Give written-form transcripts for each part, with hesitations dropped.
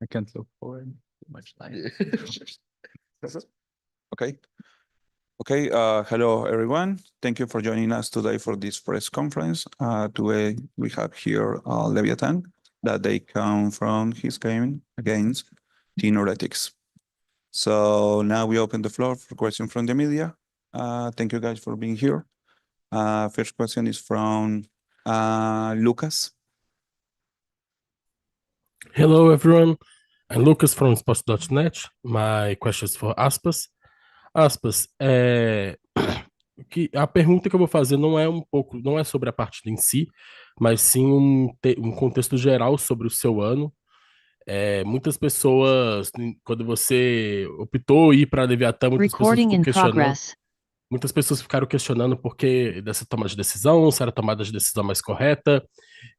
I can't look forward too much time. Okay. Okay, hello everyone. Thank you for joining us today for this press conference. Today we have here Leviatán, that they come from his game against Team Heretics. So now we open the floor for questions from the media. Thank you guys for being here. First question is from Lucas. Hello, everyone. I'm Lucas from Sports.net. My question is for Aspas. Aspas, a pergunta que eu vou fazer não é sobre a partida em si, mas sim um contexto geral sobre o seu ano. Muitas pessoas, quando você optou ir para Leviatán, muitas pessoas ficaram questionando por que dessa tomada de decisão, se era a tomada de decisão mais correta.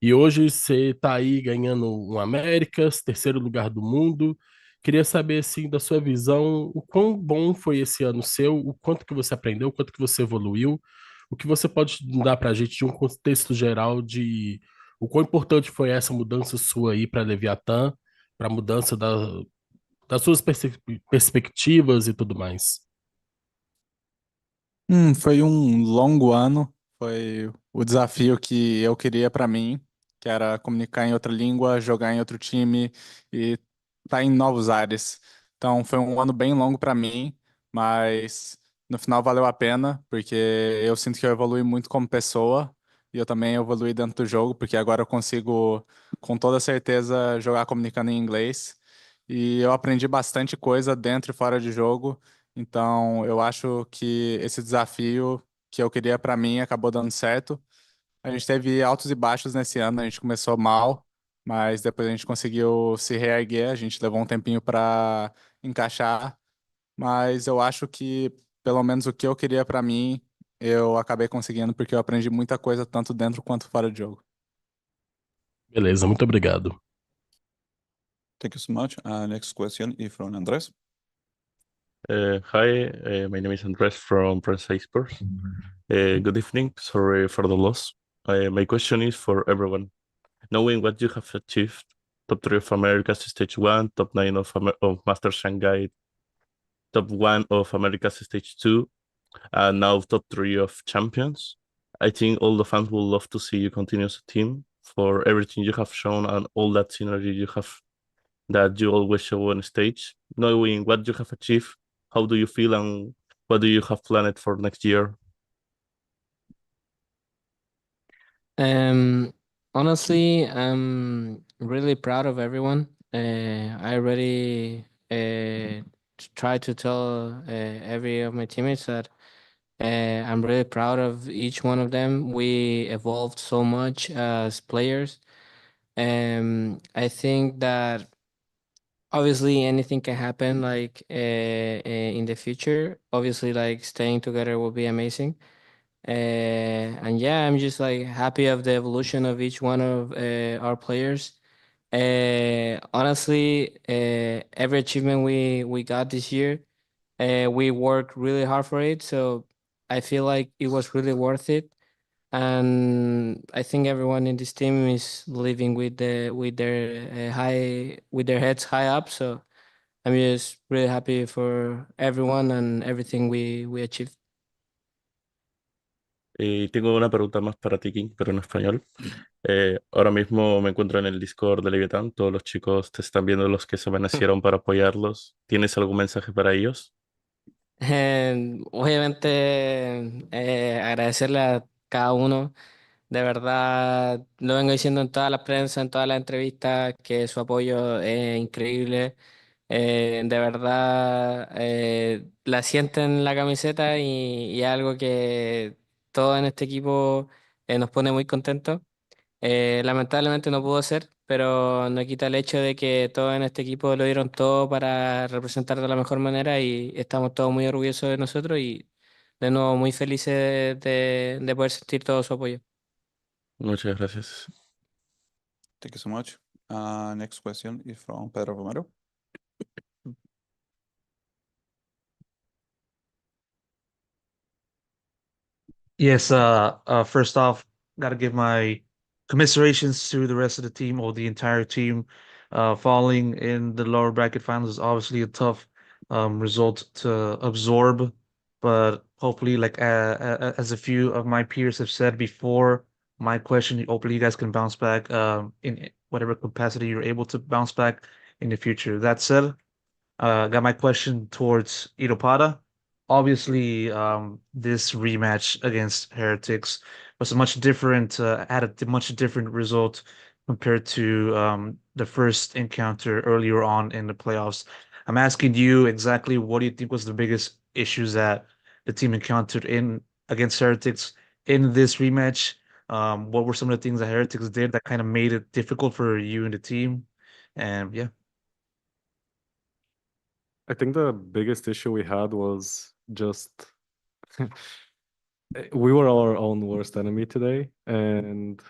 E hoje você está aí ganhando um Américas, terceiro lugar do mundo. Queria saber, assim, da sua visão, o quão bom foi esse ano seu, o quanto que você aprendeu, o quanto que você evoluiu, o que você pode dar para a gente de um contexto geral de o quão importante foi essa mudança sua aí para Leviatã, para a mudança das suas perspectivas e tudo mais. Foi um longo ano. Foi o desafio que eu queria para mim, que era comunicar em outra língua, jogar em outro time e estar em novos ares. Então foi um ano bem longo para mim, mas no final valeu a pena, porque eu sinto que eu evolui muito como pessoa e eu também evolui dentro do jogo, porque agora eu consigo com toda certeza jogar comunicando em inglês. E eu aprendi bastante coisa dentro e fora de jogo. Então, eu acho que esse desafio que eu queria para mim acabou dando certo. A gente teve altos e baixos nesse ano, a gente começou mal, mas depois a gente conseguiu se reerguer, a gente levou um tempinho para encaixar, mas eu acho que pelo menos o que eu queria para mim, eu acabei conseguindo porque eu aprendi muita coisa tanto dentro quanto fora de jogo. Beleza, muito obrigado. Thank you so much. Next question is from Andres. Hi, my name is Andres from Prensa Sports. Good evening. Sorry for the loss. My question is for everyone. Knowing what you have achieved, top 3 of America's Stage 1, top 9 of Master Shanghai, top 1 of America's Stage 2, and now top 3 of Champions, I think all the fans will love to see you continue as a team for everything you have shown and all that synergy you have that you always show on stage. Knowing what you have achieved, how do you feel and what do you have planned for next year? Honestly, I'm really proud of everyone. I already tried to tell every of my teammates that I'm really proud of each one of them. We evolved so much as players. I think that obviously anything can happen like in the future. Obviously, like staying together will be amazing. And yeah, I'm just like happy of the evolution of each one of our players. Honestly, every achievement we got this year, we worked really hard for it. So I feel like it was really worth it. And I think everyone in this team is living with their heads high up. So I'm just really happy for everyone and everything we achieved. Tengo una pregunta más para ti, King, pero en español. Ahora mismo me encuentro en el Discord de Leviatán. Todos los chicos te están viendo, los que se amanecieron para apoyarlos. ¿Tienes algún mensaje para ellos? Obviamente, agradecerle a cada uno. De verdad, lo vengo diciendo en toda la prensa, en todas las entrevistas, que su apoyo es increíble. De verdad, la sienten en la camiseta y es algo que todos en este equipo nos pone muy contentos. Lamentablemente no pudo ser, pero no quita el hecho de que todos en este equipo lo dieron todo para representar de la mejor manera y estamos todos muy orgullosos de nosotros y de nuevo muy felices de poder sentir todo su apoyo. Muchas gracias. Thank you so much. Next question is from Pedro Romero. Yes, first off, gotta give my commiserations to the rest of the team or the entire team falling in the lower bracket finals is obviously a tough result to absorb, but hopefully, like as a few of my peers have said before, my question, hopefully you guys can bounce back in whatever capacity you're able to bounce back in the future. That said, got my question towards Iropada. Obviously, this rematch against Heretics was a much different, had a much different result compared to the first encounter earlier on in the playoffs. I'm asking you exactly what do you think was the biggest issues that the team encountered in against Heretics in this rematch? What were some of the things that Heretics did that kind of made it difficult for you and the team? And yeah. I think the biggest issue we had was just we were our own worst enemy today, and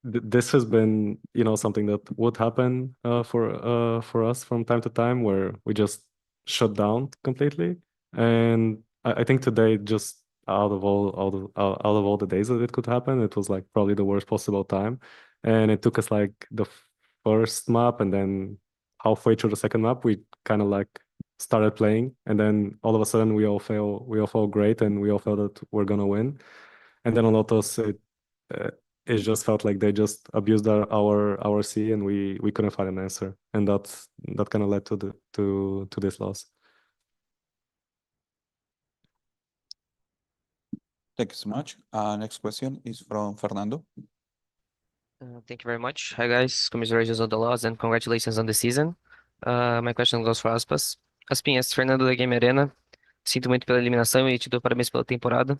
this has been, something that would happen for us from time to time, where we just shut down completely. And I think today, just out of all the days that it could happen, it was like probably the worst possible time. And it took us like the first map, and then halfway through the second map, we kind of like started playing, and then all of a sudden we all felt great, and we all felt that we're gonna win. And then on Lotus, uh, it just felt like they just abused our C, and we couldn't find an answer, and that kind of led to this loss. Thank you so much. Next question is from Fernando. Thank you very much. Hi, guys. Commiserations on the loss and congratulations on the season. My question goes for Aspas. Aspinhas, Fernando da Game Arena. Sinto muito pela eliminação e te dou parabéns pela temporada.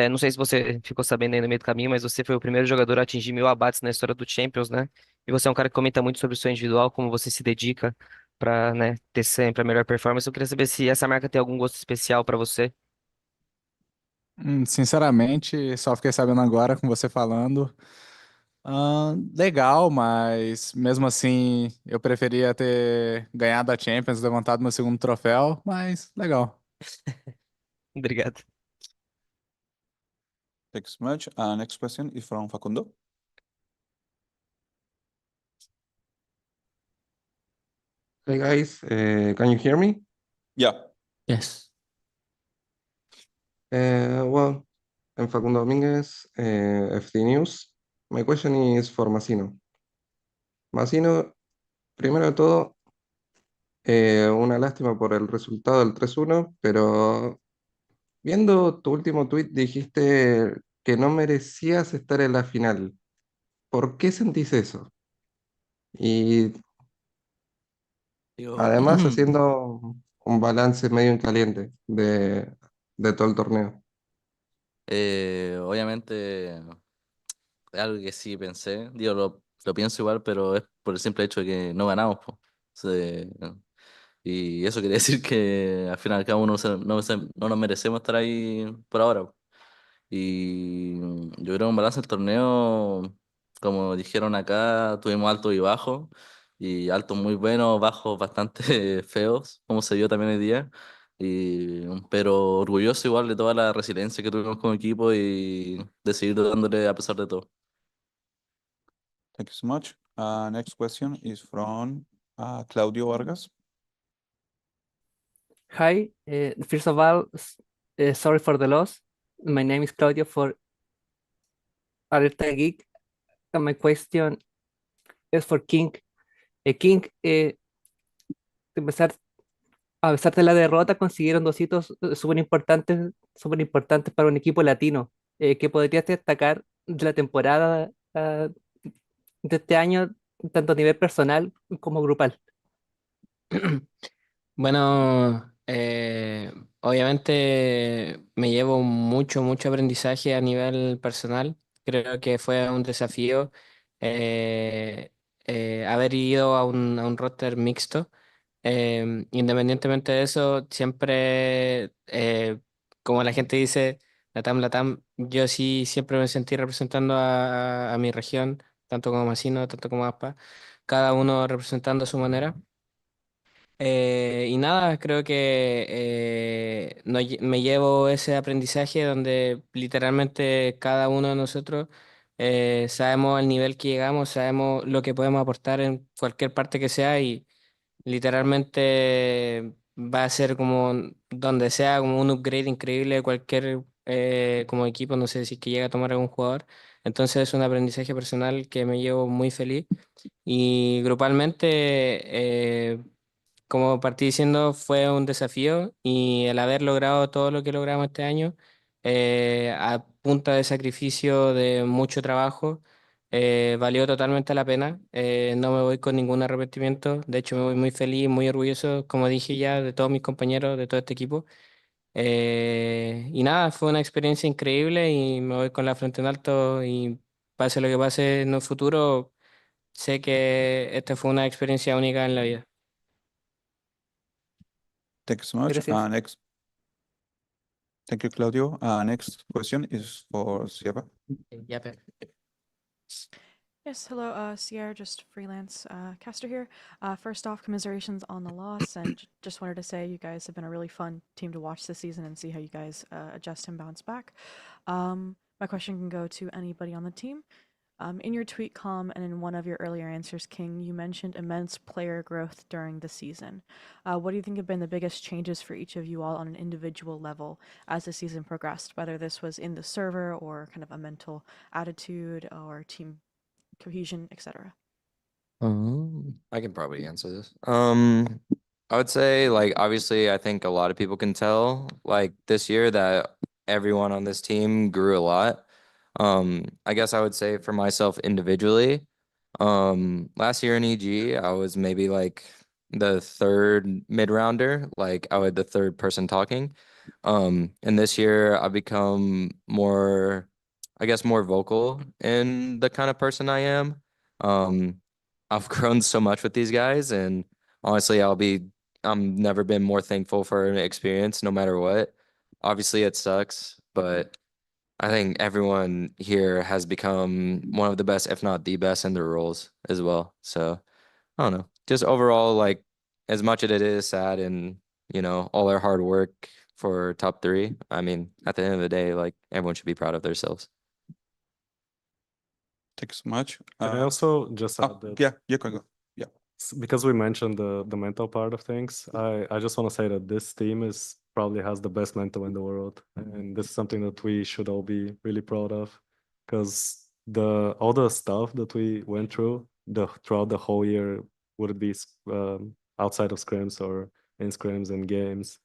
Não sei se você ficou sabendo aí no meio do caminho, mas você foi o primeiro jogador a atingir 1.000 abates na história do Champions, né? E você é um cara que comenta muito sobre o seu individual, como você se dedica para, né, ter sempre a melhor performance. Eu queria saber se essa marca tem algum gosto especial para você. Sinceramente, só fiquei sabendo agora com você falando. Legal, mas mesmo assim eu preferia ter ganhado a Champions, levantado meu segundo troféu, mas legal. Obrigado. Thank you so much. Next question is from Facundo. Hey guys, can you hear me? Yeah. Yes. Well, I'm Facundo Dominguez, FT News. My question is for Massino. Massino, primero de todo, una lástima por el resultado del 3-1, pero viendo tu último tweet dijiste que no merecías estar en la final. ¿Por qué sentís eso? Y Digo, además haciendo un balance medio en caliente de todo el torneo. obviamente es algo que sí pensé, digo, lo pienso igual, pero es por el simple hecho de que no ganamos, po. Se- y eso quiere decir que al final cada uno no nos merecemos estar ahí por ahora, po. Y yo creo que un balance del torneo, como dijeron acá, tuvimos altos y bajos, y altos muy buenos, bajos bastante feos, como se vio también hoy día. Pero orgulloso igual de toda la resiliencia que tuvimos como equipo y de seguir dándole a pesar de todo. Thank you so much. Next question is from Claudio Vargas. Hi, first of all, sorry for the loss. My name is Claudio for Alerta Geek, and my question is for King. King, a pesar de la derrota, consiguieron dos hitos súper importantes para un equipo latino. ¿Qué podrías destacar de la temporada de este año, tanto a nivel personal como grupal? Bueno, obviamente me llevo mucho aprendizaje a nivel personal. Creo que fue un desafío haber ido a un roster mixto. Independientemente de eso, siempre, como la gente dice, Latam, yo sí siempre me sentí representando a mi región, tanto como Masino, tanto como ASPA, cada uno representando a su manera. Y nada, creo que me llevo ese aprendizaje donde literalmente cada uno de nosotros Sabemos el nivel que llegamos, sabemos lo que podemos aportar en cualquier parte que sea y literalmente va a ser como donde sea como un upgrade increíble de cualquier como equipo, no sé si es que llega a tomar algún jugador. Entonces es un aprendizaje personal que me llevo muy feliz y grupalmente, como partí diciendo, fue un desafío y el haber logrado todo lo que logramos este año, a punta de sacrificio, de mucho trabajo, valió totalmente la pena. No me voy con ningún arrepentimiento. De hecho, me voy muy feliz, muy orgulloso, como dije ya, de todos mis compañeros, de todo este equipo. Y nada, fue una experiencia increíble y me voy con la frente en alto y pase lo que pase en un futuro, sé que esta fue una experiencia única en la vida. Thank you so much. Gracias. Next. Thank you, Claudio. Next question is for Sierra. Ya, pero. Yes, hello, Sierra, just freelance caster here. First off, commiserations on the loss, and just wanted to say you guys have been a really fun team to watch this season and see how you guys adjust and bounce back. My question can go to anybody on the team. In your tweet column and in one of your earlier answers, King, you mentioned immense player growth during the season. What do you think have been the biggest changes for each of you all on an individual level as the season progressed, whether this was in the server or kind of a mental attitude or team cohesion, etc.? I can probably answer this. I would say, like, obviously, I think a lot of people can tell, like, this year that everyone on this team grew a lot. I guess I would say for myself individually, last year in EG, I was maybe like the third mid rounder, like I was the third person talking. And this year I've become more, I guess, more vocal in the kind of person I am. Um, I've grown so much with these guys, and honestly, I'm never been more thankful for an experience, no matter what. Obviously, it sucks, but I think everyone here has become one of the best, if not the best, in their roles as well. So I don't know. Just overall, like, as much as it is sad and, all their hard work for top three, I mean, at the end of the day, like, everyone should be proud of themselves. Thank you so much. Can I also just add that Yeah, you can go. Yeah. because we mentioned the mental part of things, I just want to say that this team is probably has the best mental in the world, and this is something that we should all be really proud of, because all the stuff that we went throughout the whole year, would it be outside of scrims or in scrims and games,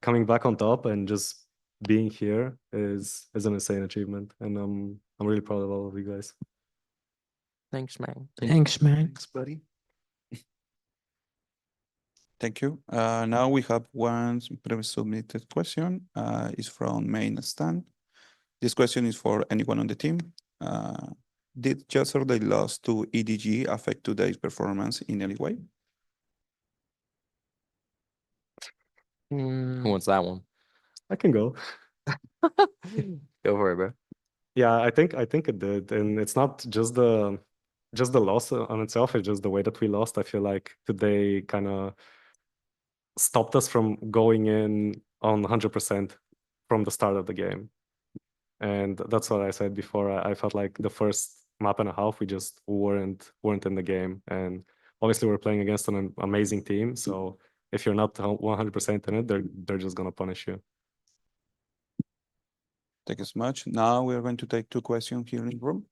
coming back on top and just being here is an insane achievement, and I'm really proud of all of you guys. Thanks, man. Thanks, man. Thanks, buddy. Thank you. Now we have one pre-submitted question. It's from Main Stand. This question is for anyone on the team. Did yesterday's loss to EDG affect today's performance in any way? Who wants that one? I can go. Go for it, bro. Yeah, I think it did, and it's not just the loss on itself. It's just the way that we lost. I feel like today kind of stopped us from going in on 100% from the start of the game, and that's what I said before. I felt like the first map and a half we just weren't in the game, and obviously we're playing against an amazing team. So if you're not 100% in it, they're just gonna punish you. Thank you so much. Now we're going to take two questions here in the room.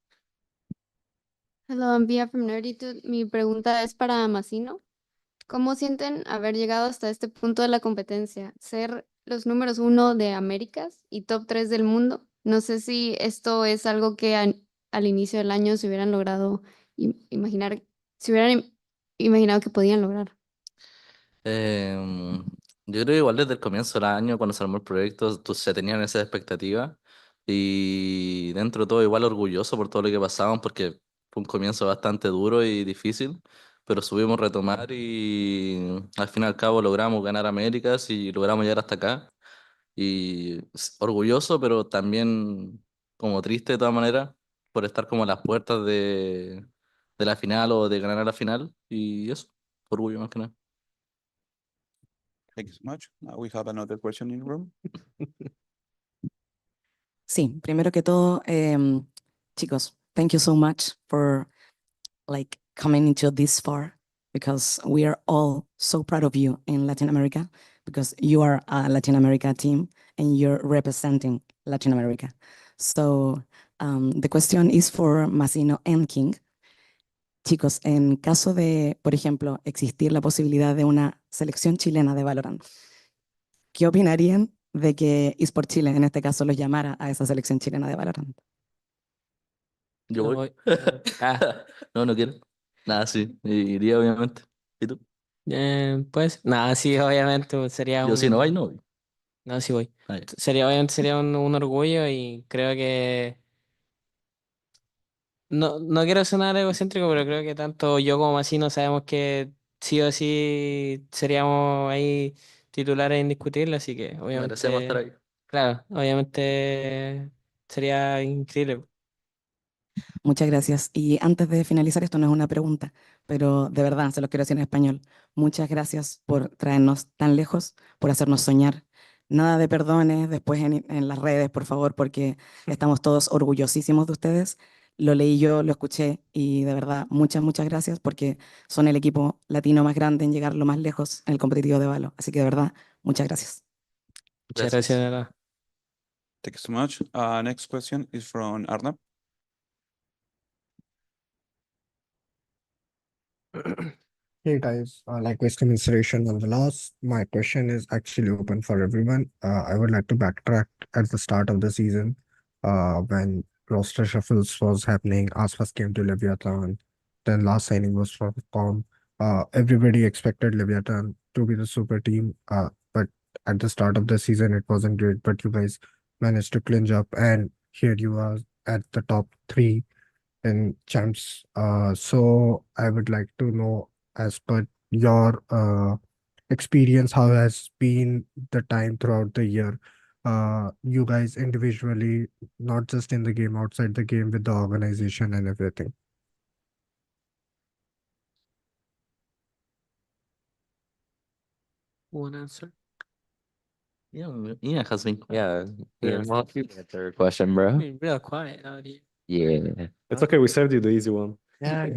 Hello, I'm Via from Nerditude. Mi pregunta es para Masino. ¿Cómo sienten haber llegado hasta este punto de la competencia? Ser los números 1 de Américas y top 3 del mundo. No sé si esto es algo que al inicio del año se hubieran logrado imaginar, se hubieran imaginado que podían lograr. Yo creo que igual desde el comienzo del año, cuando se armó el proyecto, se tenían esas expectativas y dentro de todo igual orgulloso por todo lo que pasaban porque fue un comienzo bastante duro y difícil, pero subimos retomar y al fin y al cabo logramos ganar Américas y logramos llegar hasta acá y orgulloso, pero también como triste de todas maneras por estar como a las puertas de la final o de ganar a la final y eso, orgullo más que nada. Thank you so much. Now we have another question in the room. Sí, primero que todo, Chicos, thank you so much for like coming into this far because we are all so proud of you in Latin America because you are a Latin America team and you're representing Latin America. So the question is for Masino and King. Chicos, en caso de, por ejemplo, existir la posibilidad de una selección chilena de Valorant, ¿qué opinarían de que eSport Chile, en este caso, los llamara a esa selección chilena de Valorant? Yo No voy. voy. No, no quiero. Nada, sí, iría obviamente. ¿Y tú? Pues, nada, sí, obviamente pues, sería Yo si no un... vais, no voy. No, sí voy. Ah, ya. Sería, obviamente sería un orgullo y creo que... No quiero sonar egocéntrico, pero creo que tanto yo como Masino sabemos que sí o sí seríamos ahí titulares indiscutibles, así que Merecemos estar obviamente, ahí. claro, obviamente sería increíble. Muchas gracias. Y antes de finalizar, esto no es una pregunta, pero de verdad se los quiero decir en español. Muchas gracias por traernos tan lejos, por hacernos soñar. Nada de perdones después en las redes, por favor, porque estamos todos orgullosísimos de ustedes. Lo leí yo, lo escuché y de verdad muchas gracias porque son el equipo latino más grande en llegar lo más lejos en el competitivo de Valo. Así que de verdad, muchas gracias. Muchas gracias, de verdad. Thank you so much. Next question is from Arnab. Hey guys, likewise commiseration on the loss. My question is actually open for everyone. I would like to backtrack at the start of the season, when roster shuffles was happening. Aspas came to Leviathan, then last signing was from Com. Everybody expected Leviathan to be the super team, but at the start of the season it wasn't great. But you guys managed to clinch up, and here you are at the top three in champs. So I would like to know, as per your experience, how has been the time throughout the year? You guys individually, not just in the game, outside the game, with the organization and everything. One answer. Yeah, has been. Yeah, Yeah. well, you get the third question, bro. You're real quiet out here. Yeah. It's okay, we saved you the easy one. Yeah.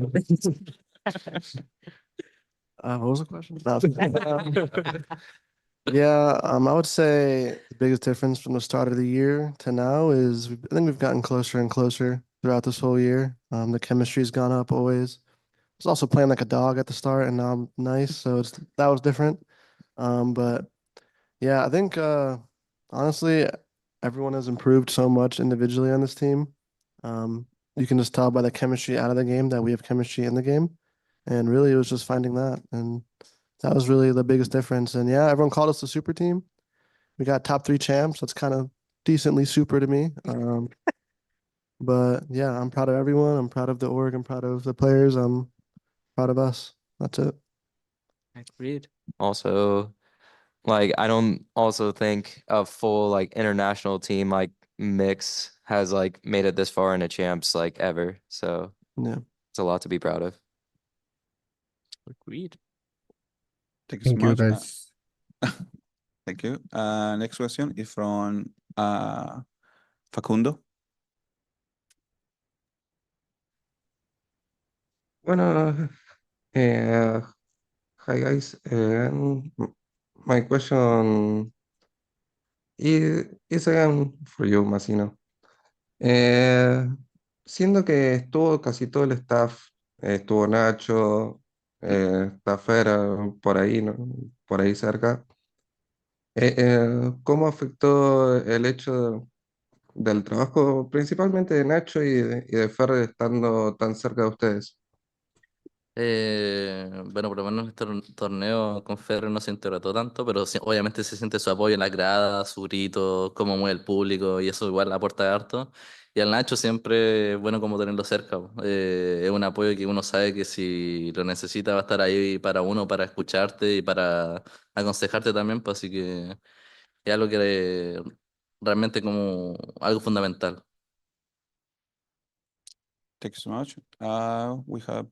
What was the question? Yeah, I would say the biggest difference from the start of the year to now is I think we've gotten closer and closer throughout this whole year. The chemistry's gone up always. I was also playing like a dog at the start, and now I'm nice, so that was different. But yeah, I think honestly, everyone has improved so much individually on this team. You can just tell by the chemistry out of the game that we have chemistry in the game, and really it was just finding that, and that was really the biggest difference. And yeah, everyone called us the super team. We got top three champs. That's kind of decently super to me. But yeah, I'm proud of everyone. I'm proud of the org. I'm proud of the players. I'm proud of us. That's it. Agreed. Also, like I don't also think a full like international team like mix has like made it this far in the champs like ever. So Yeah. it's a lot to be proud of. Agreed. Thank you so Thank you, much. guys. Thank you. Next question is from Facundo. Bueno, hi guys. My question is again for you, Masino. Eh, Siendo que estuvo casi todo el staff, estuvo Nacho, está Fera por ahí, ¿no? Por ahí cerca. ¿Cómo afectó el hecho del trabajo, principalmente de Nacho y de Fer estando tan cerca de ustedes? Bueno, por lo menos en este torneo con Ferro no se interactuó tanto, pero obviamente se siente su apoyo en la grada, su grito, cómo mueve el público, y eso igual aporta harto. Y al Nacho siempre es bueno como tenerlo cerca, po. Es un apoyo que uno sabe que si lo necesita va a estar ahí para uno, para escucharte y para aconsejarte también, pues así que es algo que realmente como algo fundamental. Thank you so much. We have,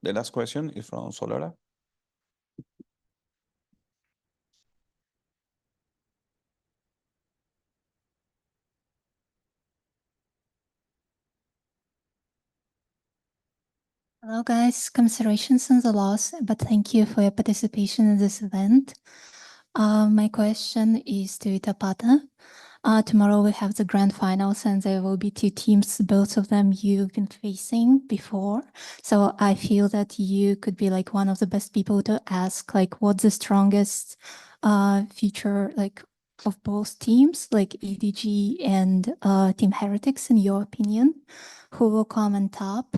the last question is from Solora. Hello, guys. Commiserations on the loss, but thank you for your participation in this event. My question is to Itapata. Tomorrow we have the grand finals, and there will be two teams, both of them you've been facing before. So I feel that you could be like one of the best people to ask, like, what's the strongest feature, like, of both teams, like EDG and Team Heretics, in your opinion? Who will come on top?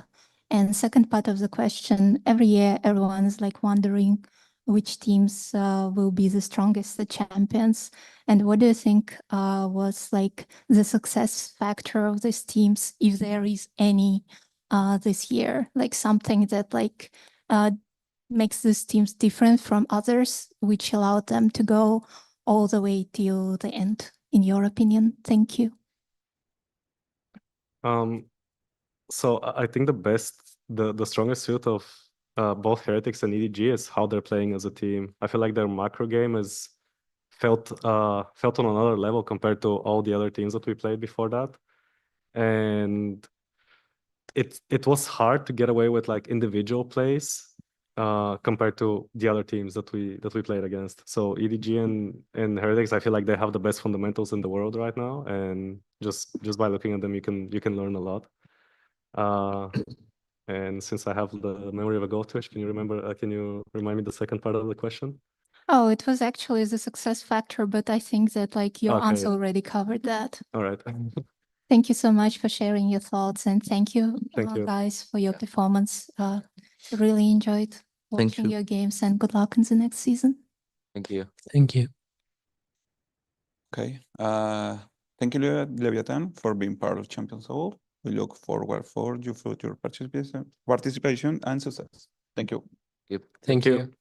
And second part of the question, every year everyone's like wondering which teams will be the strongest, the champions. And what do you think was like the success factor of these teams, if there is any this year? Like something that like makes these teams different from others, which allowed them to go all the way till the end, in your opinion? Thank you. So I think the strongest suit of both Heretics and EDG is how they're playing as a team. I feel like their macro game is felt on another level compared to all the other teams that we played before that. And it was hard to get away with like individual plays compared to the other teams that we played against. So EDG and Heretics, I feel like they have the best fundamentals in the world right now, and just by looking at them, you can learn a lot. And since I have the memory of a goldfish, can you remind me the second part of the question? Oh, it was actually the success factor, but I think that like your Okay. answer already covered that. All right. Thank you so much for sharing your thoughts, and thank you, Thank you. guys, for your performance. Really enjoyed watching you. your games, and good luck in the next season. Thank you. Thank you. Okay. Thank you, Leviatán, for being part of Champions Seoul. We look forward for your future participation and success. Thank you. Thank you.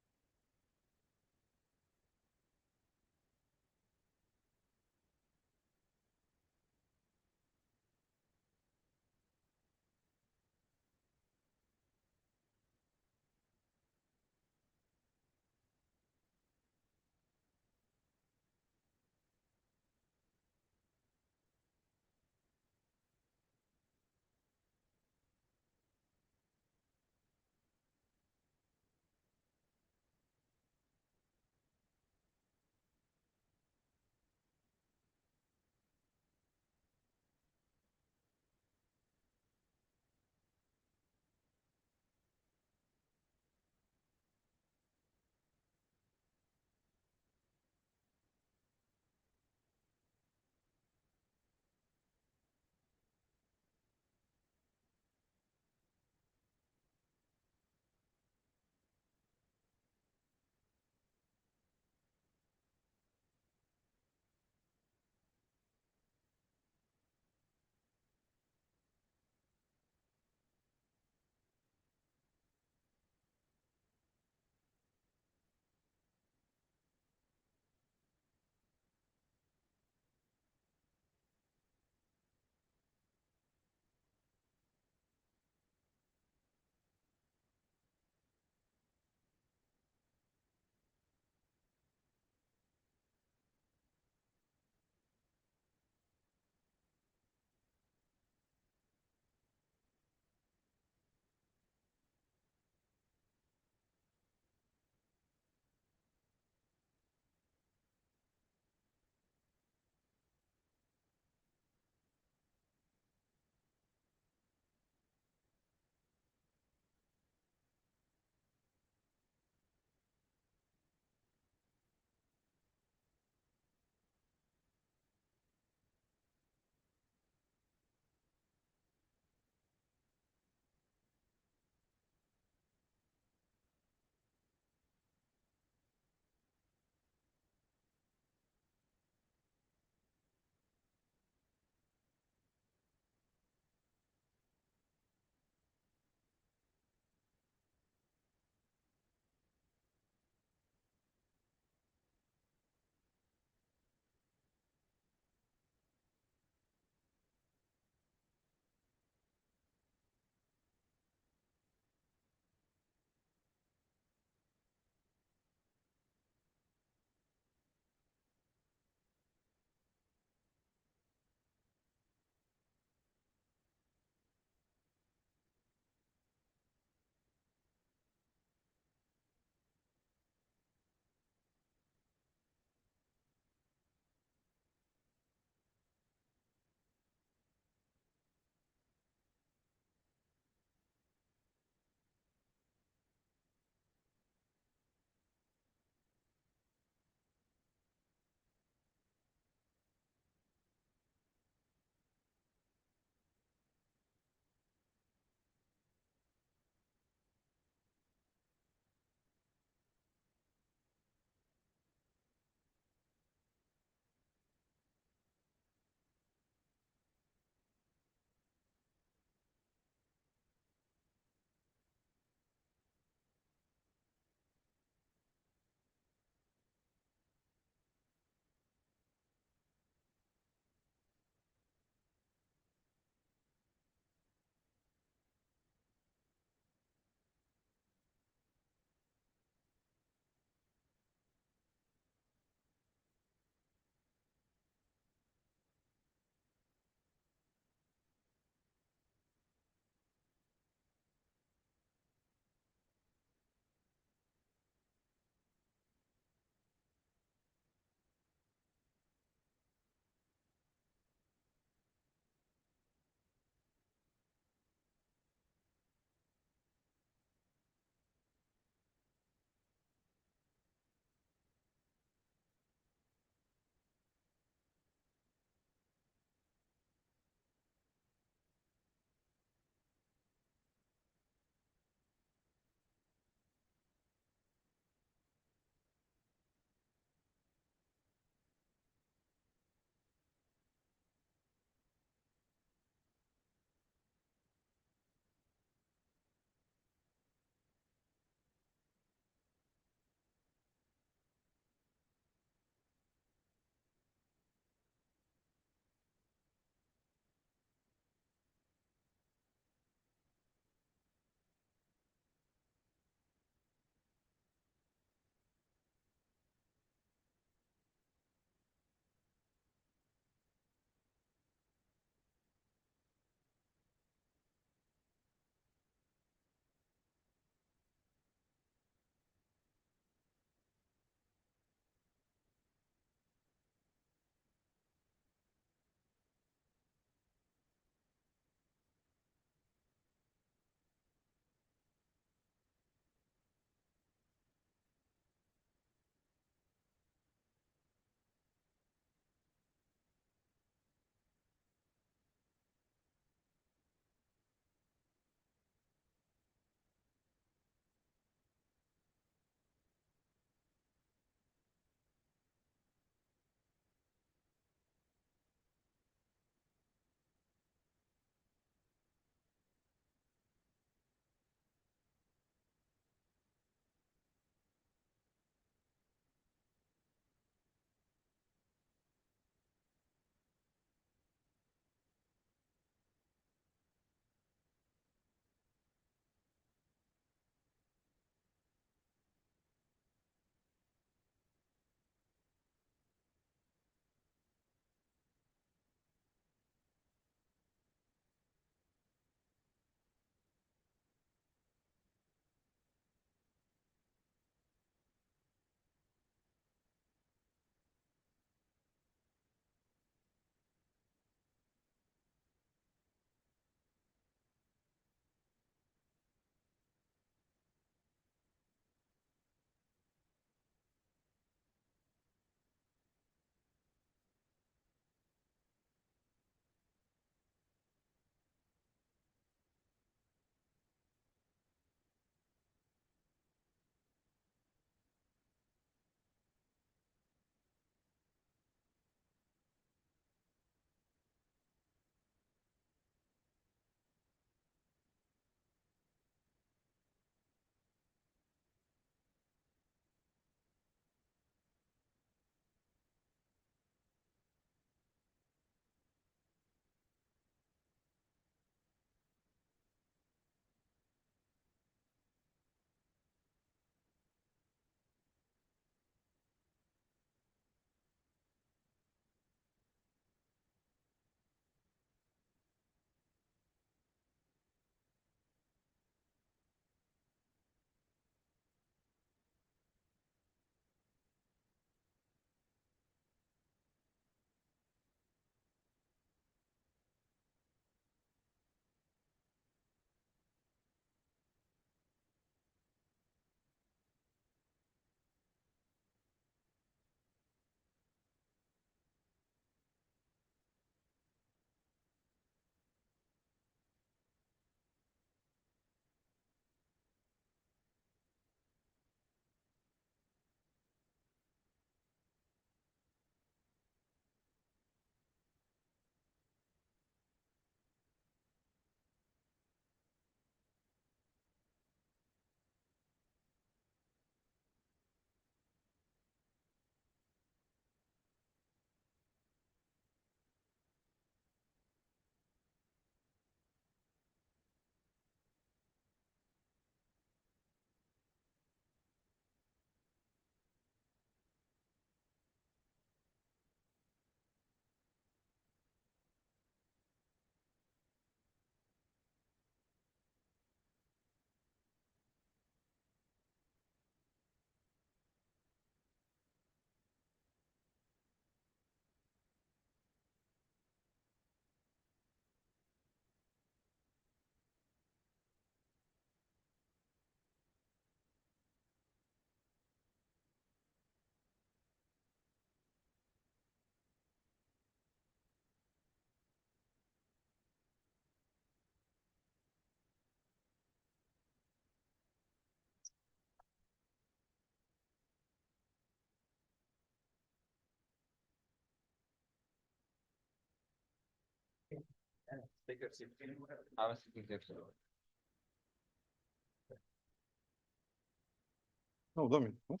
No, Domi. What?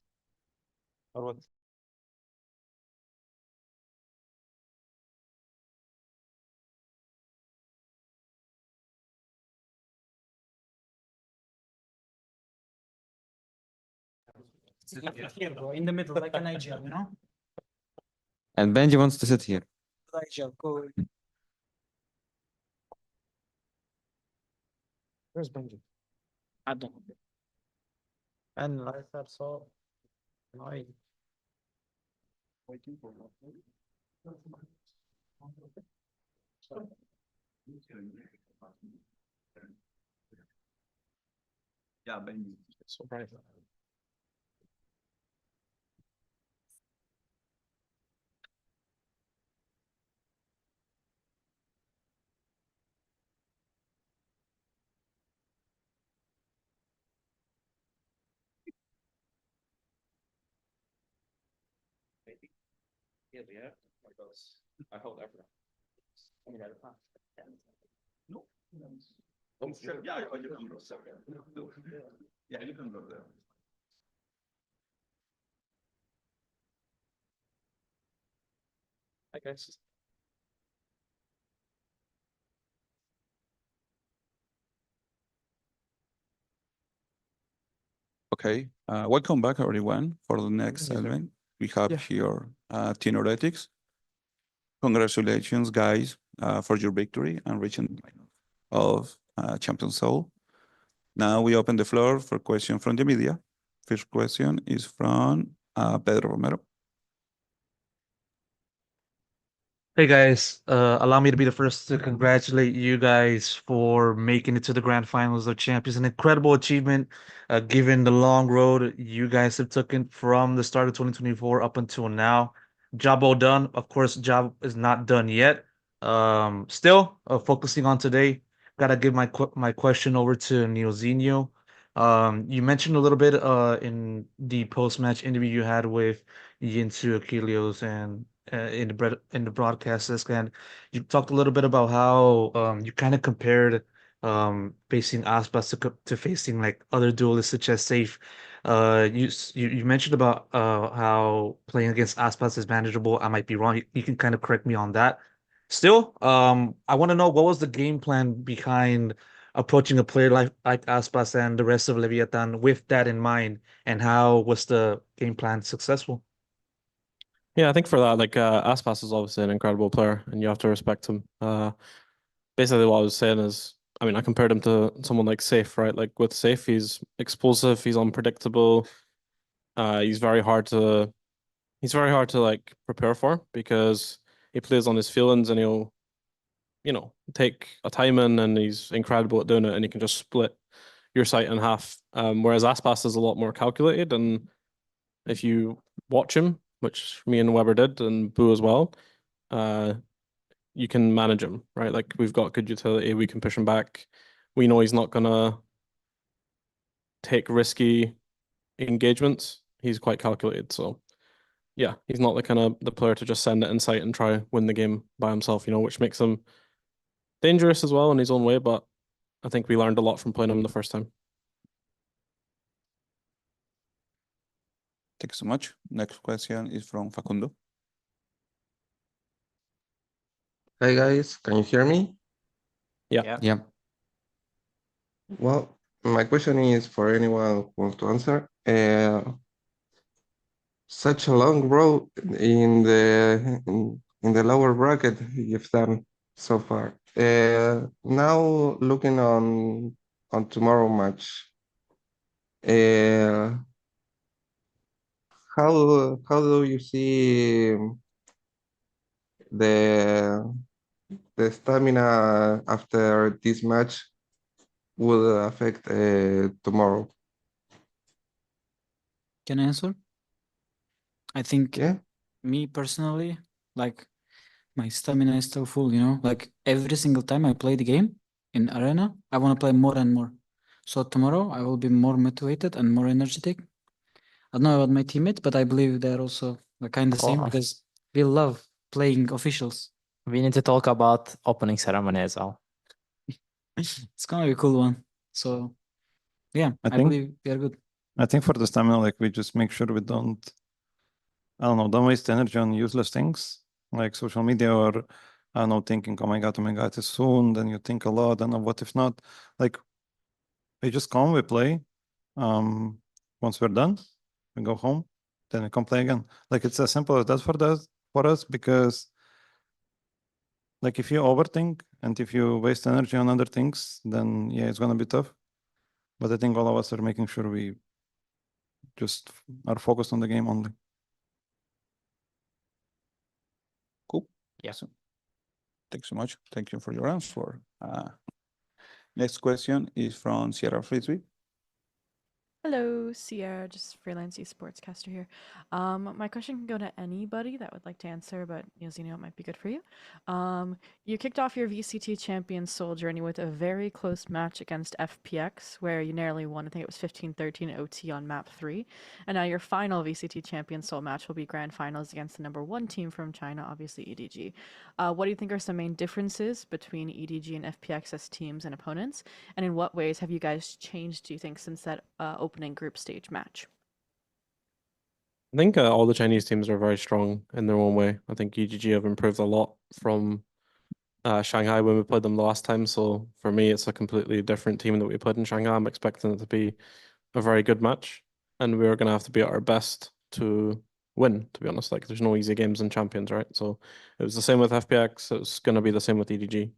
Or what? Here, bro, in the middle, like an IGL, you know? And Benji wants to sit here. IGL, go. Where's Benji? I don't know. And like that, so annoying. Waiting for Yeah, Benji. so bright. Yeah, because I hold everything. No. Oh, sure. Yeah, you can go. Yeah, you can go there. I guess. Okay, welcome back everyone for the next segment. We have here Team Heretics. Congratulations, guys, for your victory and reaching the final of Champions Seoul. Now we open the floor for questions from the media. First question is from Pedro Romero. Hey guys, allow me to be the first to congratulate you guys for making it to the grand finals of champions. An incredible achievement, given the long road you guys have taken from the start of 2024 up until now. Job well done. Of course, job is not done yet. Still, focusing on today, gotta give my question over to Neilzinho. You mentioned a little bit in the post-match interview you had with Yinsu Achilles and in the broadcast this and you talked a little bit about how you kind of compared facing Aspas to facing like other duelists such as Safe. You mentioned about how playing against Aspas is manageable. I might be wrong. You can kind of correct me on that. Still, I want to know what was the game plan behind approaching a player like Aspas and the rest of Leviatán with that in mind, and how was the game plan successful? Yeah, I think for that, like Aspas is obviously an incredible player, and you have to respect him. Basically, what I was saying is, I mean, I compared him to someone like Safe, right? Like with Safe, he's explosive, he's unpredictable. He's very hard to like prepare for because he plays on his feelings and he'll, take a time in, and he's incredible at doing it, and he can just split your site in half. Whereas Aspas is a lot more calculated, and if you watch him, which me and Weber did, and Boo as well, you can manage him, right? Like we've got good utility, we can push him back. We know he's not gonna take risky engagements. He's quite calculated, so yeah, he's not the player to just send it inside and try win the game by himself, which makes him dangerous as well in his own way. But I think we learned a lot from playing him the first time. Thank you so much. Next question is from Facundo. Hi guys, can you hear me? Yeah. Yeah. Well, my question is for anyone who wants to answer. Such a long road in the lower bracket you've done so far. Now looking on tomorrow match, how do you see the stamina after this match will affect tomorrow? Can I answer? I think me personally, like my stamina is still full, like every single time I play the game in arena, I want to play more and more. So tomorrow I will be more motivated and more energetic. I don't know about my teammates, but I believe they're also kind of same because we love playing officials. We need to talk about opening ceremony as well. It's gonna be a cool one. So yeah, I I think- believe we are good. I think for the stamina, like we just make sure we don't, I don't know, don't waste energy on useless things like social media or I don't know, thinking, oh my God, it's soon. Then you think a lot, and what if not? Like we just come, we play. Once we're done, we go home, then we come play again. Like it's as simple as that for us because like if you overthink and if you waste energy on other things, then yeah, it's gonna be tough. But I think all of us are making sure we just are focused on the game only. Cool. Yeah. Thanks so much. Thank you for your answer. Next question is from Sierra Frisbee. Hello, Sierra, just freelance esports caster here. My question can go to anybody that would like to answer, but Yozino, it might be good for you. You kicked off your VCT Champions Seoul journey with a very close match against FPX, where you narrowly won. I think it was 15-13 OT on map 3. And now your final VCT Champions Seoul match will be grand finals against the #1 team from China, obviously EDG. What do you think are some main differences between EDG and FPX as teams and opponents? And in what ways have you guys changed, do you think, since that opening group stage match? I think all the Chinese teams are very strong in their own way. I think EGG have improved a lot from Shanghai when we played them the last time. So for me, it's a completely different team that we played in Shanghai. I'm expecting it to be a very good match, and we're going to have to be at our best to win, to be honest. Like there's no easy games in Champions, right? So it was the same with FPX. It's going to be the same with EDG.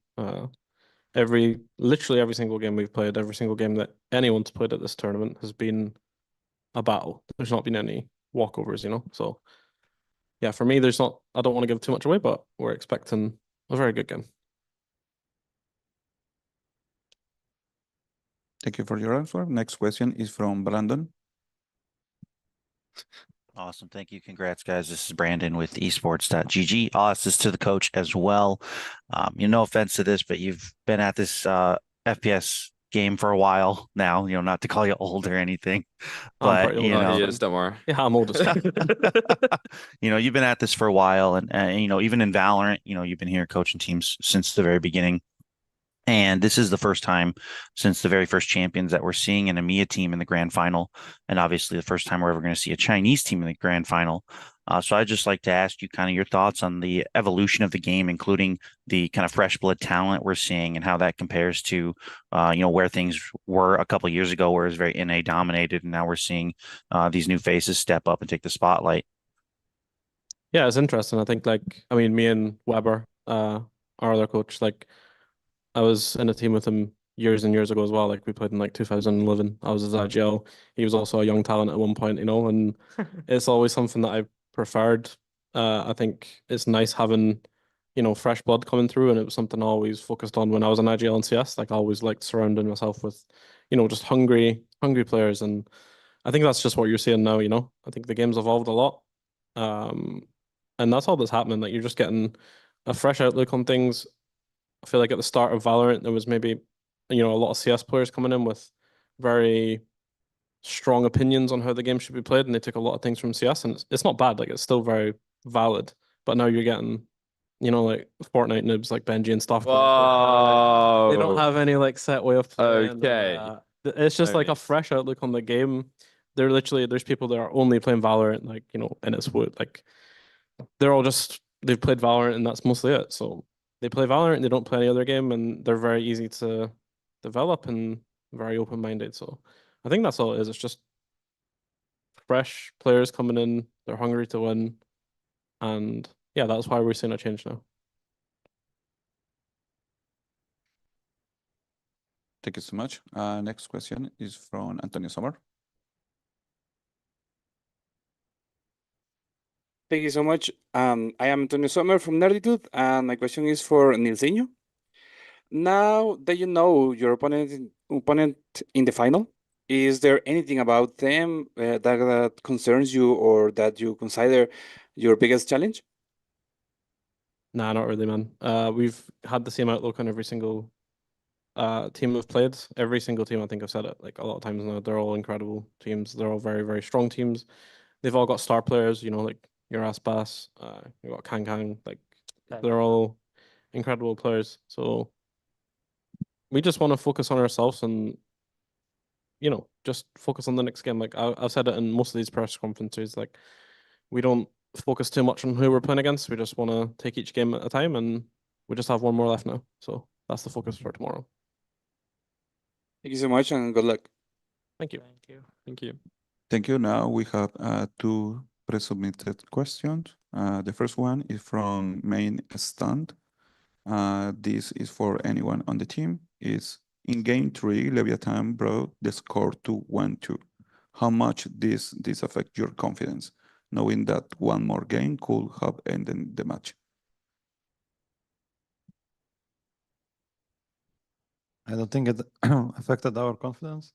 Literally every single game we've played, every single game that anyone's played at this tournament has been a battle. There's not been any walkovers, So yeah, for me, I don't want to give too much away, but we're expecting a very good game. Thank you for your answer. Next question is from Brandon. Awesome. Thank you. Congrats, guys. This is Brandon with esports.gg. I'll ask this to the coach as well. No offense to this, but you've been at this FPS game for a while now, not to call you old or anything, but He is, don't worry. Yeah, I'm old. You've been at this for a while and even in Valorant, you've been here coaching teams since the very beginning. And this is the first time since the very first champions that we're seeing an EMEA team in the grand final. And obviously the first time we're ever going to see a Chinese team in the grand final. So I'd just like to ask you kind of your thoughts on the evolution of the game, including the kind of fresh blood talent we're seeing and how that compares to, where things were a couple of years ago, where it was very NA dominated. And now we're seeing these new faces step up and take the spotlight. Yeah, it's interesting. I think me and Weber, our other coach, I was in a team with him years and years ago as well. Like we played in 2011. I was his IGL. He was also a young talent at one point, and it's always something that I preferred. I think it's nice having, fresh blood coming through, and it was something I always focused on when I was an IGL and CS. I always liked surrounding myself with, just hungry players, and I think that's just what you're seeing now. I think the game's evolved a lot, and that's all that's happening. You're just getting a fresh outlook on things. I feel like at the start of Valorant, there was maybe, a lot of CS players coming in with very strong opinions on how the game should be played, and they took a lot of things from CS, and it's not bad. It's still very valid. But now you're getting, Fortnite noobs like Benji and stuff. Whoa. They don't have any set way of playing. Okay. It's just a fresh outlook on the game. There's people that are only playing Valorant, and it's they're all they've played Valorant and that's mostly it. So they play Valorant, they don't play any other game, and they're very easy to develop and very open-minded. So I think that's all it is. It's just fresh players coming in, they're hungry to win, and yeah, that's why we're seeing a change now. Thank you so much. Next question is from Antonio Sommer. Thank you so much. I am Antonio Sommer from Nerditude, and my question is for Nilsenio. Now that you know your opponent in the final, is there anything about them that concerns you or that you consider your biggest challenge? Nah, not really, man. We've had the same outlook on every single team we've played. Every single team, I think I've said it a lot of times now. They're all incredible teams. They're all very, very strong teams. They've all got star players, your Aspas, you got Kang. They're all incredible players. So we just want to focus on ourselves and, you know, just focus on the next game. Like I've said it in most of these press conferences, like we don't focus too much on who we're playing against. We just want to take each game at a time, and we just have one more left now. So that's the focus for tomorrow. Thank you so much and good luck. Thank you. Thank you. Thank you. Thank you. Now we have two pre-submitted questions. The first one is from main stand. This is for anyone on the team. Is in game 3, Leviatán brought the score to 1-2. How much this affect your confidence, knowing that one more game could have ended the match? I don't think it affected our confidence.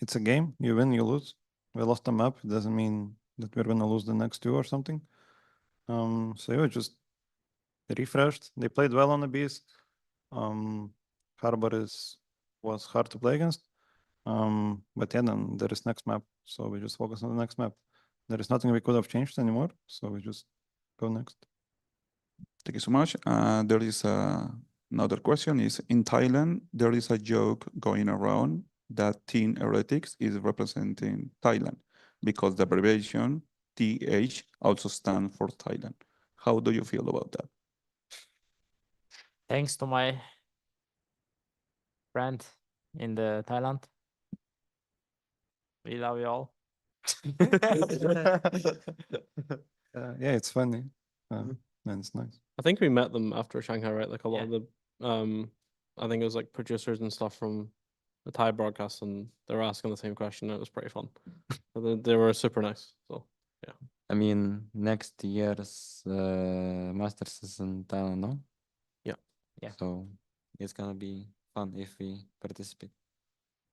It's a game. You win, you lose. We lost the map. It doesn't mean that we're gonna lose the next two or something. So yeah, just refreshed. They played well on the beast. Harbor was hard to play against. But yeah, then there is next map. So we just focus on the next map. There is nothing we could have changed anymore. So we just go next. Thank you so much. There is another question is in Thailand, there is a joke going around that Team Heretics is representing Thailand because the abbreviation TH also stands for Thailand. How do you feel about that? Thanks to my friend in the Thailand. We love you all. Yeah, it's funny. And it's nice. I think we met them after Shanghai, right? Like a lot of the I think it was like producers and stuff from the Thai broadcast, and they were asking the same question. It was pretty fun. They were super nice. So yeah. I mean, next year's Masters is in Thailand, no? Yeah. Yeah. So it's gonna be fun if we participate.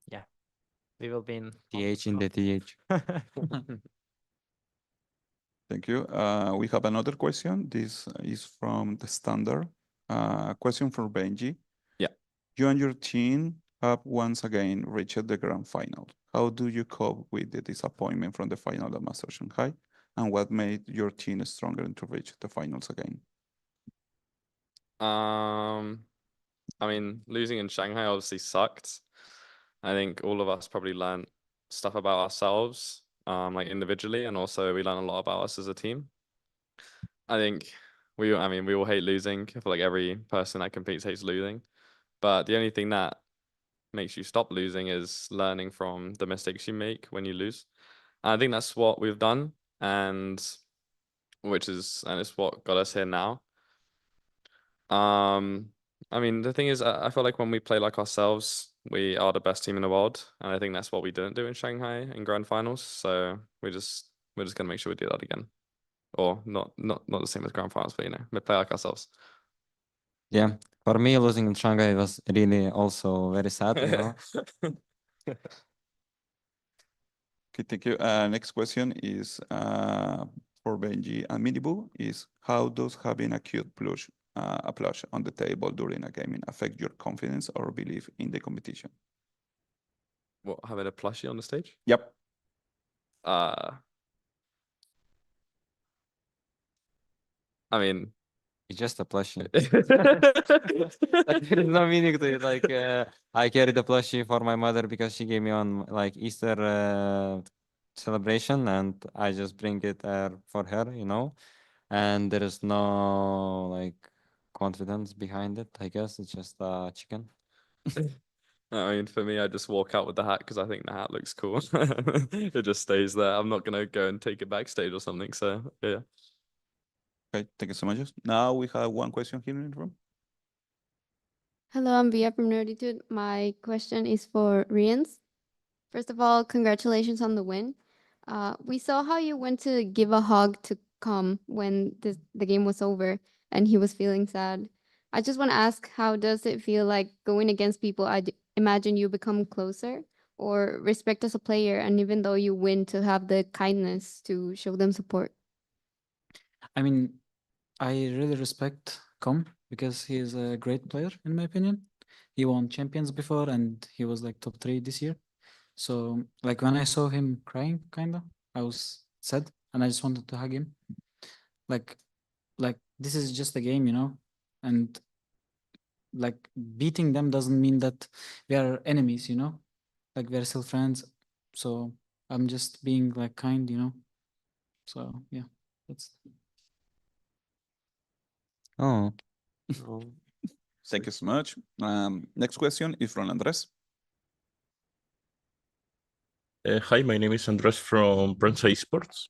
Yeah. We will be in TH in the TH. Thank you. We have another question. This is from the standard. Question for Benji. Yeah. You and your team have once again reached the grand final. How do you cope with the disappointment from the final at Master Shanghai? And what made your team stronger to reach the finals again? I mean, losing in Shanghai obviously sucked. I think all of us probably learned stuff about ourselves, like individually, and also we learned a lot about us as a team. I think we all hate losing. I feel like every person that competes hates losing. But the only thing that makes you stop losing is learning from the mistakes you make when you lose. And I think that's what we've done, and it's what got us here now. I mean, the thing is, I feel like when we play like ourselves, we are the best team in the world, and I think that's what we didn't do in Shanghai in grand finals. So we're just gonna make sure we do that again, or not the same as grand finals, but we play like ourselves. Yeah, for me, losing in Shanghai was really also very sad, you know. Okay, thank you. Next question is for Benji and Minibu is how does having a cute plush on the table during a gaming affect your confidence or belief in the competition? What, having a plushie on the stage? Yep. I mean, it's just a plushie. Like, there is no meaning to it. Like I carried the plushie for my mother because she gave me on like Easter celebration, and I just bring it for her, you know. And there is no like confidence behind it. I guess it's just a chicken. I mean, for me, I just walk out with the hat because I think the hat looks cool. It just stays there. I'm not gonna go and take it backstage or something. So yeah. Okay, thank you so much. Now we have one question here in the room. Hello, I'm Via from Nerditude. My question is for Rians. First of all, congratulations on the win. We saw how you went to give a hug to Com when the game was over and he was feeling sad. I just want to ask, how does it feel like going against people imagine you become closer or respect as a player, and even though you win, to have the kindness to show them support? I mean, I really respect Com because he is a great player in my opinion. He won champions before and he was like top 3 this year. So like when I saw him crying, kinda, I was sad and I just wanted to hug him. Like this is just a game, you know, and like beating them doesn't mean that we are enemies, you know? Like we're still friends. So I'm just being like kind, you know? So yeah, that's Oh. Thank you so much. Next question is from Andres. Hi, my name is Andres from Prensa Esports.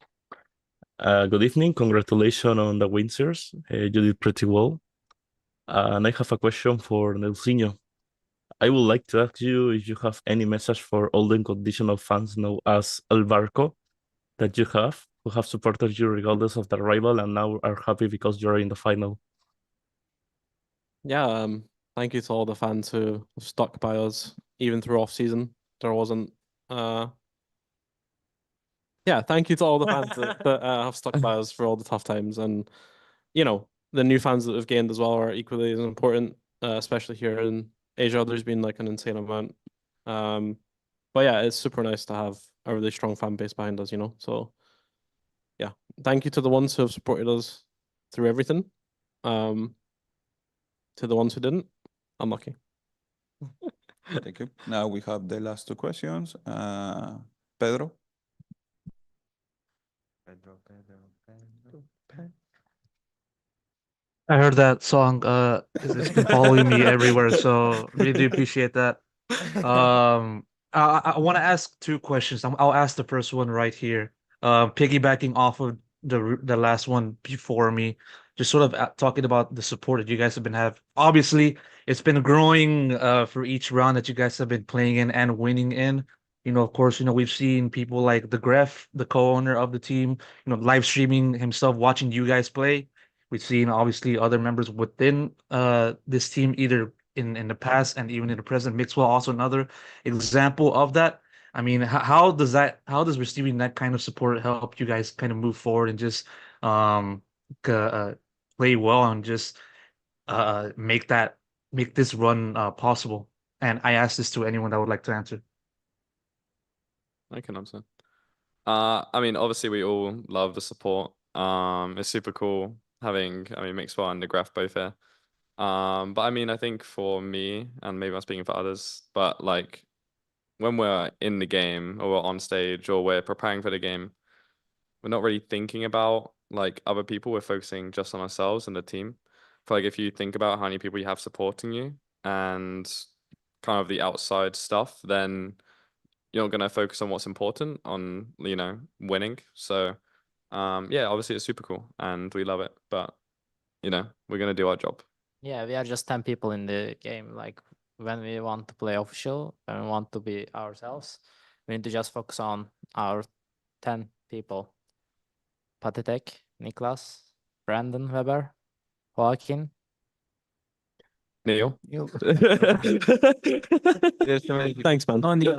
Good evening. Congratulations on the win, sirs. You did pretty well. And I have a question for Nelsinho. I would like to ask you if you have any message for all the unconditional fans known as El Barco that you have, who have supported you regardless of the rival and now are happy because you're in the final. Yeah, thank you to all the fans who stuck by us even through off season. There wasn't yeah, thank you to all the fans that have stuck by us for all the tough times, and you know, the new fans that we've gained as well are equally as important, especially here in Asia. There's been like an insane amount. But yeah, it's super nice to have a really strong fan base behind us, you know. So yeah, thank you to the ones who have supported us through everything. To the ones who didn't, unlucky. Thank you. Now we have the last two questions. Pedro. I heard that song. It's been following me everywhere, so really do appreciate that. I want to ask two questions. I'll ask the first one right here. Piggybacking off of the last one before me, just sort of talking about the support that you guys have been have. Obviously, it's been growing for each round that you guys have been playing in and winning in. You know, of course, you know, we've seen people like the Gref, the co-owner of the team, you know, live streaming himself, watching you guys play. We've seen obviously other members within this team, either in the past and even in the present. Mixwell also another example of that. I mean, how does receiving that kind of support help you guys kind of move forward and just um play well and just make this run possible? And I ask this to anyone that would like to answer. I can answer. I mean, obviously we all love the support. It's super cool having, Mixwell and the Graph both here. But I mean, I think for me, and maybe I'm speaking for others, but like when we're in the game or we're on stage or we're preparing for the game, we're not really thinking about like other people. We're focusing just on ourselves and the team. For like if you think about how many people you have supporting you and kind of the outside stuff, then you're not gonna focus on what's important on, you know, winning. So yeah, obviously it's super cool and we love it, but you know, we're gonna do our job. Yeah, we are just 10 people in the game. Like when we want to play official and we want to be ourselves, we need to just focus on our 10 people. Patitek, Niklas, Brandon Weber, Joaquin, Neil. Thanks, man. no, Neil.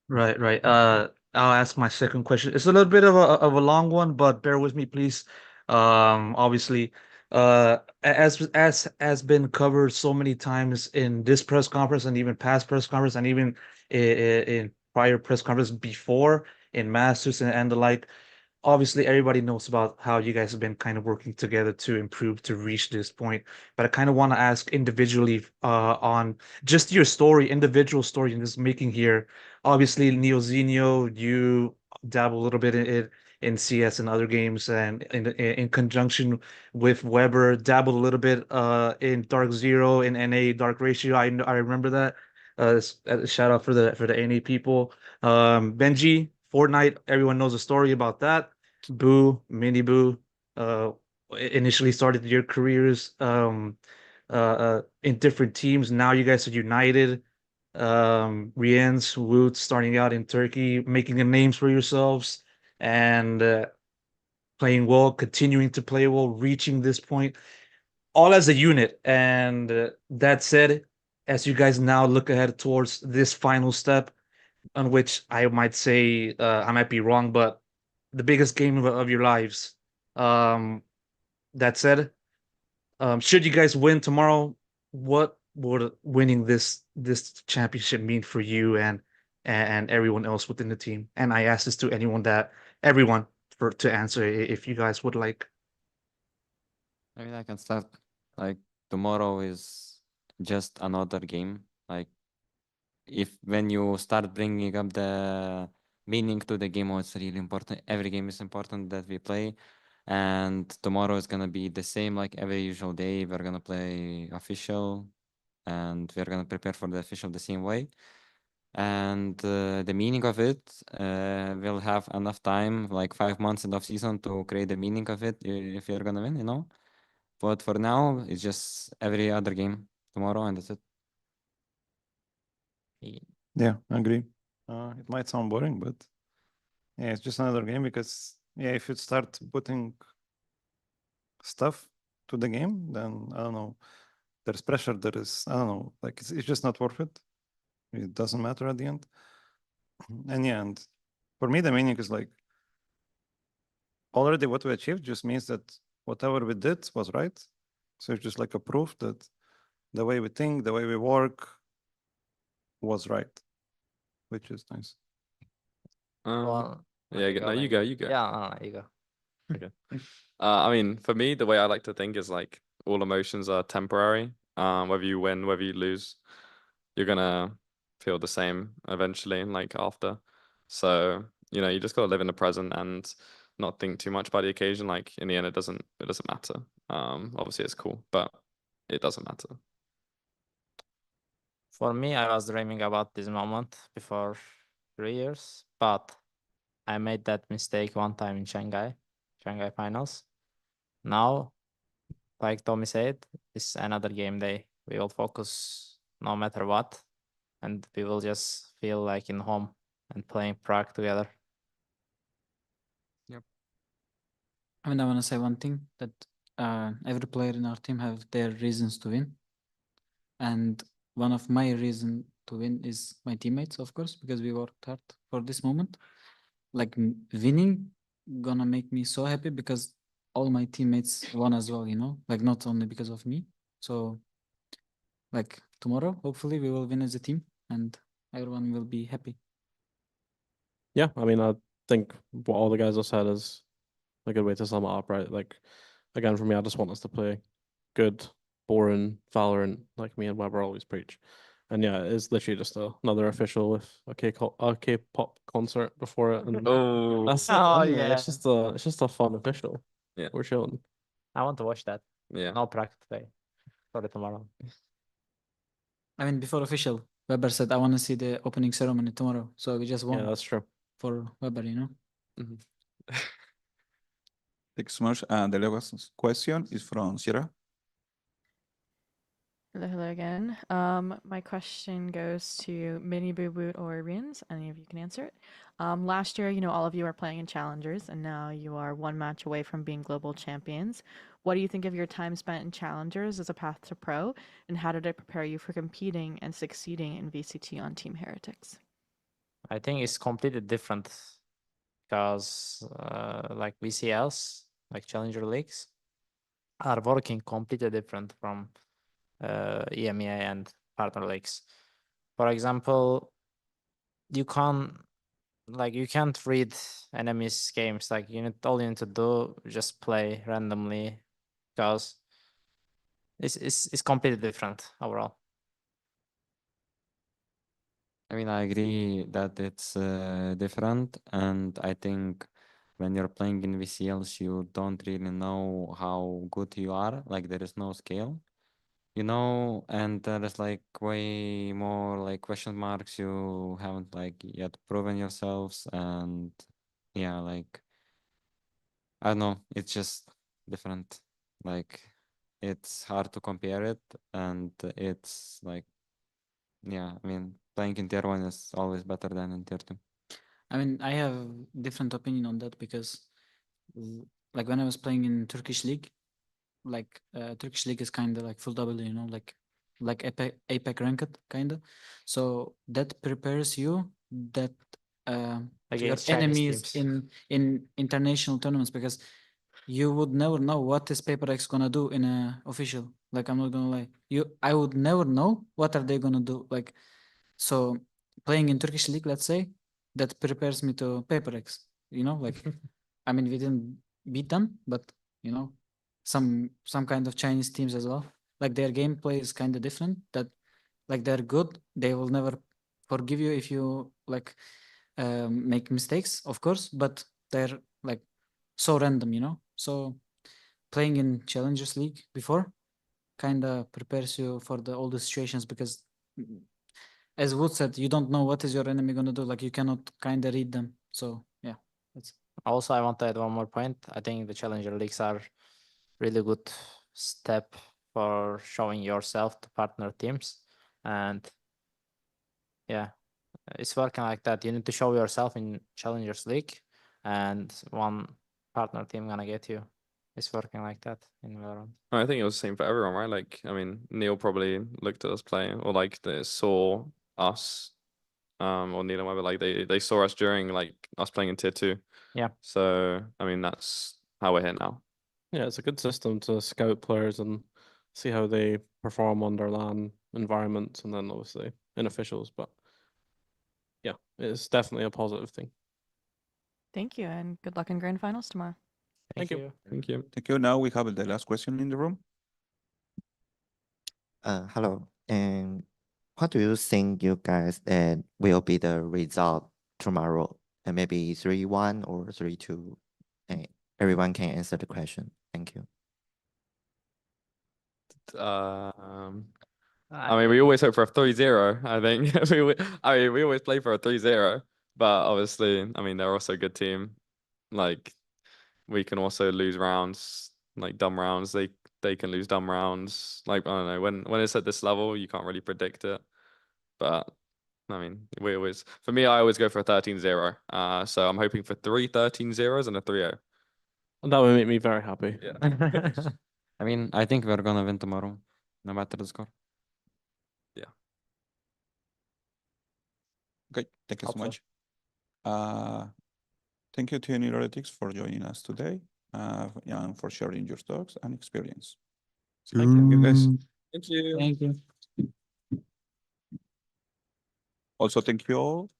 Right. I'll ask my second question. It's a little bit of a long one, but bear with me, please. Obviously, as has been covered so many times in this press conference and even past press conference and even in prior press conference before in Masters and the like. Obviously everybody knows about how you guys have been kind of working together to improve to reach this point, but I kind of want to ask individually on just your story, individual story in this making here. Obviously Neozinho, you dabble a little bit in CS and other games, and in conjunction with Weber dabbled a little bit in Dark Zero, in NA Dark Ratio. I remember that. Shout out for the NA people. Benji, Fortnite, everyone knows the story about that. Boo, Mini Boo, initially started your careers in different teams. Now you guys are united. Rienz, Woot starting out in Turkey, making a names for yourselves and playing well, continuing to play well, reaching this point, all as a unit. And that said, as you guys now look ahead towards this final step, on which I might say I might be wrong, but the biggest game of your lives. That said, should you guys win tomorrow, what would winning this championship mean for you and everyone else within the team? And I ask this to everyone for to answer if you guys would like. I mean, I can start. Like tomorrow is just another game. Like if when you start bringing up the meaning to the game, it's really important. Every game is important that we play, and tomorrow is gonna be the same like every usual day. We're gonna play official, and we're gonna prepare for the official the same way. And the meaning of it, we'll have enough time, like 5 months in off season, to create the meaning of it if you're gonna win, you know. But for now, it's just every other game tomorrow, and that's it. Yeah, I agree. It might sound boring, but yeah, it's just another game because yeah, if you start putting stuff to the game, then I don't know, there's pressure, there is, I don't know, like it's just not worth it. It doesn't matter at the end. And yeah, and for me, the meaning is like already what we achieved just means that whatever we did was right. So it's just like a proof that the way we think, the way we work was right, which is nice. Well, Yeah, okay, no, you Mike. go, you go. Yeah, no, you go. Okay. I mean, for me, the way I like to think is like all emotions are temporary. Whether you win, whether you lose, you're gonna feel the same eventually, like after. So, you know, you just gotta live in the present and not think too much about the occasion. Like in the end, it doesn't matter. Obviously it's cool, but it doesn't matter. For me, I was dreaming about this moment before 3 years, but I made that mistake one time in Shanghai finals. Now, like Tommy said, it's another game day. We will focus no matter what, and we will just feel like in home and playing Prague together. I mean, I want to say one thing that every player in our team have their reasons to win, and one of my reason to win is my teammates, of course, because we worked hard for this moment. Like winning gonna make me so happy because all my teammates won as well, you know, like not only because of me. So like tomorrow, hopefully we will win as a team and everyone will be happy. Yeah, I mean, I think what all the guys have said is a good way to sum it up, right? Like, again, for me, I just want us to play good, boring Valorant, like me and Weber always preach. And yeah, it's literally just another official with a K-pop concert before it. And Oh, that's it. Oh, Anyway, yeah. it's just a fun official. Yeah. We're chilling. I want to watch that. Yeah. No Prague today. Sorry, tomorrow. I mean, before official, Weber said, I want to see the opening ceremony tomorrow. So we just won. Yeah, that's true. For Weber, you know? Thanks so much. The last question is from Sierra. Hello again. My question goes to Mini Boo Boot or Rians. Any of you can answer it. Last year, you know, all of you are playing in challengers, and now you are one match away from being global champions. What do you think of your time spent in challengers as a path to pro, and how did it prepare you for competing and succeeding in VCT on Team Heretics? I think it's completely different because like VCLs, like Challenger Leagues, are working completely different from EMEA and partner leagues. For example, you can't read enemies' games. Like all you need to do just play randomly because it's completely different overall. I mean, I agree that it's different, and I think when you're playing in VCLs, you don't really know how good you are. Like there is no scale, you know, and there is like way more like question marks. You haven't like yet proven yourselves, and yeah, like I don't know, it's just different. Like it's hard to compare it, and it's like yeah, I mean, playing in tier 1 is always better than in tier 2. I mean, I have different opinion on that because like when I was playing in Turkish league, like Turkish league is kind of like full W, you know, like APEC ranked kind of. So that prepares you that to your Against Chinese enemies teams. in international tournaments because you would never know what is Paper X gonna do in a official. Like I'm not gonna lie, I would never know what are they gonna do. Like so playing in Turkish league, let's say, that prepares me to Paper X. You know, like I mean we didn't beat them, but you know some kind of Chinese teams as well. Like their gameplay is kind of different. That like they're good. They will never forgive you if you like make mistakes, of course. But they're like so random, you know. So playing in Challengers League before kind of prepares you for all the situations because, as Wood said, you don't know what is your enemy gonna do. Like you cannot kind of read them. So yeah, that's. Also, I want to add one more point. I think the Challenger Leagues are really good step for showing yourself to partner teams. And yeah, it's working like that. You need to show yourself in Challengers League and one partner team gonna get you. It's working like that in VALORANT. I think it was the same for everyone, right? Like, I mean, Neil probably looked at us play or like they saw us, or Neil and whatever, like they saw us during like us playing in tier 2. Yeah. So, I mean, that's how we're here now. Yeah, it's a good system to scout players and see how they perform under LAN environments and then obviously in officials. But yeah, it's definitely a positive thing. Thank you, and good luck in grand finals tomorrow. Thank you. Thank you. Thank you. Now we have the last question in the room. Hello, and what do you think you guys will be the result tomorrow? And maybe 3-1 or 3-2? And everyone can answer the question. Thank you. I mean, we always hope for a 3-0, I think. we always play for a 3-0, but obviously, I mean, they're also a good team. Like, we can also lose rounds, like dumb rounds. They can lose dumb rounds. Like, I don't know, when it's at this level, you can't really predict it. But I mean, for me, I always go for a 13-0. So I'm hoping for 3 13-0s and a 3-0. That would make me very happy. Yeah. I mean, I think we're gonna win tomorrow, no matter the score. Yeah. Okay, thank you so Hope so. much. Thank you to Heretics for joining us today, and for sharing your thoughts and experience. Thank you, guys. Thank you. Thank you. Also, thank you all